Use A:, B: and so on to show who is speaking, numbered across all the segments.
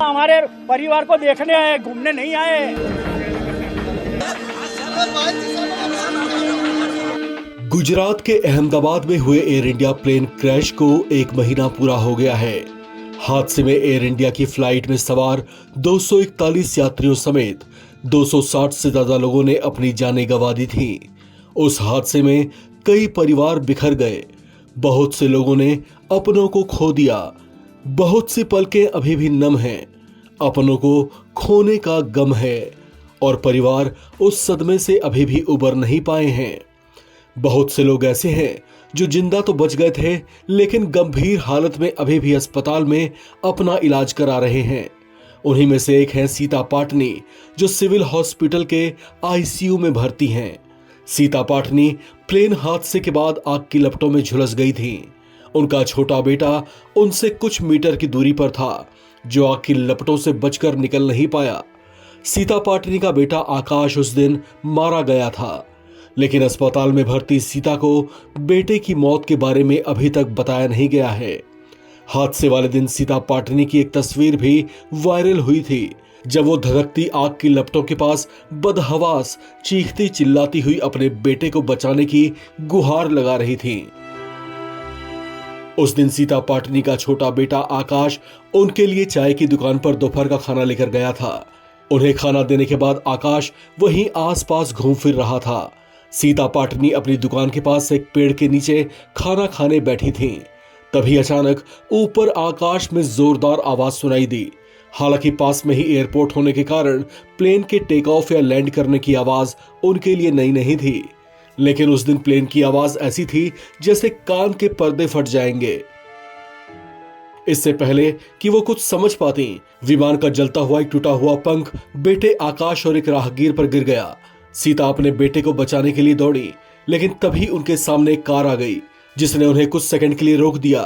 A: हमारे परिवार को देखने आए, घूमने नहीं आए।
B: गुजरात के अहमदाबाद में हुए एयर इंडिया प्लेन क्रैश को 1 महीना पूरा हो गया है। हादसे में एयर इंडिया की फ्लाइट में सवार 241 यात्रियों समेत 260 से ज्यादा लोगों ने अपनी जानें गंवा दी थी। उस हादसे में कई परिवार बिखर गए, बहुत से लोगों ने अपनों को खो दिया। बहुत सी पलकें अभी भी नम हैं, अपनों को खोने का गम है और परिवार उस सदमे से अभी भी उबर नहीं पाए हैं। बहुत से लोग ऐसे हैं जो जिंदा तो बच गए थे, लेकिन गंभीर हालत में अभी भी अस्पताल में अपना इलाज करा रहे हैं। उन्हीं में से एक हैं सीता पाटनी, जो सिविल हॉस्पिटल के आईसीयू में भर्ती हैं। सीता पाटनी प्लेन हादसे के बाद आग की लपटों में झुलस गई थी। उनका छोटा बेटा उनसे कुछ मीटर की दूरी पर था, जो आग की लपटों से बचकर निकल नहीं पाया। सीता पाटनी का बेटा आकाश उस दिन मारा गया था, लेकिन अस्पताल में भर्ती सीता को बेटे की मौत के बारे में अभी तक बताया नहीं गया है। हादसे वाले दिन सीता पाटनी की एक तस्वीर भी वायरल हुई थी, जब वो धधकती आग की लपटों के पास बदहवास चीखती चिल्लाती हुई अपने बेटे को बचाने की गुहार लगा रही थी। उस दिन सीता पाटनी का छोटा बेटा आकाश उनके लिए चाय की दुकान पर दोपहर का खाना लेकर गया था। उन्हें खाना देने के बाद आकाश वहीं आसपास घूम फिर रहा था। सीता पाटनी अपनी दुकान के पास एक पेड़ के नीचे खाना खाने बैठी थीं। तभी अचानक ऊपर आकाश में जोरदार आवाज सुनाई दी। हालांकि पास में ही एयरपोर्ट होने के कारण प्लेन के टेक ऑफ या लैंड करने की आवाज उनके लिए नई नहीं थी, लेकिन उस दिन प्लेन की आवाज ऐसी थी जैसे कान के पर्दे फट जाएंगे। इससे पहले कि वो कुछ समझ पाती, विमान का जलता हुआ एक टूटा हुआ पंख बेटे आकाश और एक राहगीर पर गिर गया। सीता अपने बेटे को बचाने के लिए दौड़ी, लेकिन तभी उनके सामने एक कार आ गई, जिसने उन्हें कुछ सेकंड के लिए रोक दिया।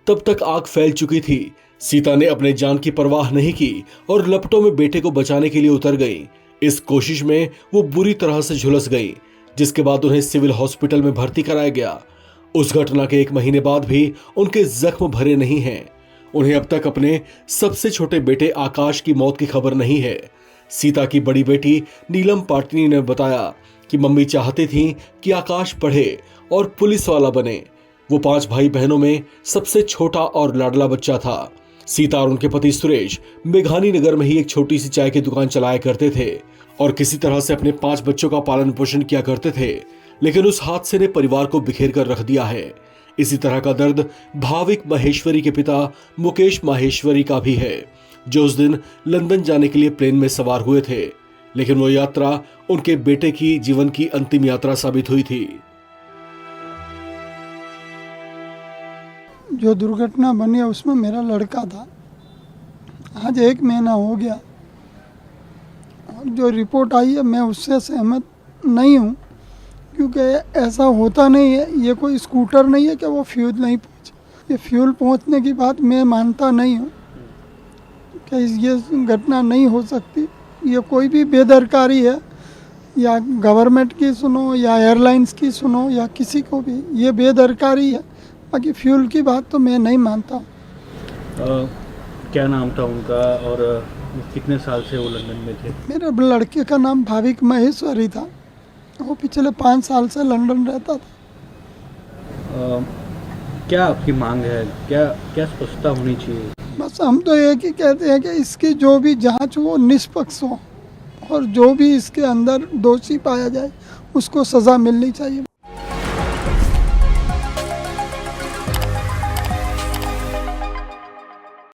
B: तब तक आग फैल चुकी थी। सीता ने अपने जान की परवाह नहीं की और लपटों में बेटे को बचाने के लिए उतर गई। इस कोशिश में वो बुरी तरह से झुलस गई, जिसके बाद उन्हें सिविल हॉस्पिटल में भर्ती कराया गया। उस घटना के 1 महीने बाद भी उनके जख्म भरे नहीं हैं। उन्हें अब तक अपने सबसे छोटे बेटे आकाश की मौत की खबर नहीं है। सीता की बड़ी बेटी नीलम पाटनी ने बताया कि मम्मी चाहती थी कि आकाश पढ़े और पुलिस वाला बने। वो 5 भाई बहनों में सबसे छोटा और लाडला बच्चा था। सीता और उनके पति सुरेश मेघानी नगर में ही एक छोटी सी चाय की दुकान चलाया करते थे और किसी तरह से अपने 5 बच्चों का पालन पोषण किया करते थे, लेकिन उस हादसे ने परिवार को बिखेर कर रख दिया है। इसी तरह का दर्द भाविक माहेश्वरी के पिता मुकेश माहेश्वरी का भी है, जो उस दिन लंदन जाने के लिए प्लेन में सवार हुए थे, लेकिन वो यात्रा उनके बेटे की जीवन की अंतिम यात्रा साबित हुई थी।
C: जो दुर्घटना बनी है उसमें मेरा लड़का था। आज 1 महीना हो गया। जो रिपोर्ट आई है मैं उससे सहमत नहीं हूँ, क्योंकि ऐसा होता नहीं है। ये कोई स्कूटर नहीं है कि वो फ्यूल नहीं पहुँचे। ये फ्यूल पहुँचने की बात मैं मानता नहीं हूँ कि ये घटना नहीं हो सकती। ये कोई भी बेदरकारी है, या गवर्नमेंट की सुनो या एयरलाइंस की सुनो या किसी को भी, ये बेदरकारी है। बाकी फ्यूल की बात तो मैं नहीं मानता।
D: क्या नाम था उनका और कितने साल से वो लंदन में थे?
C: मेरे लड़के का नाम भाविक महेश्वरी था। वो पिछले 5 साल से लंदन रहता था।
D: क्या आपकी मांग है? क्या स्पष्टता होनी चाहिए?
C: बस हम तो एक ही कहते हैं कि इसकी जो भी जांच हो निष्पक्ष हो और जो भी इसके अंदर दोषी पाया जाए उसको सज़ा मिलनी चाहिए।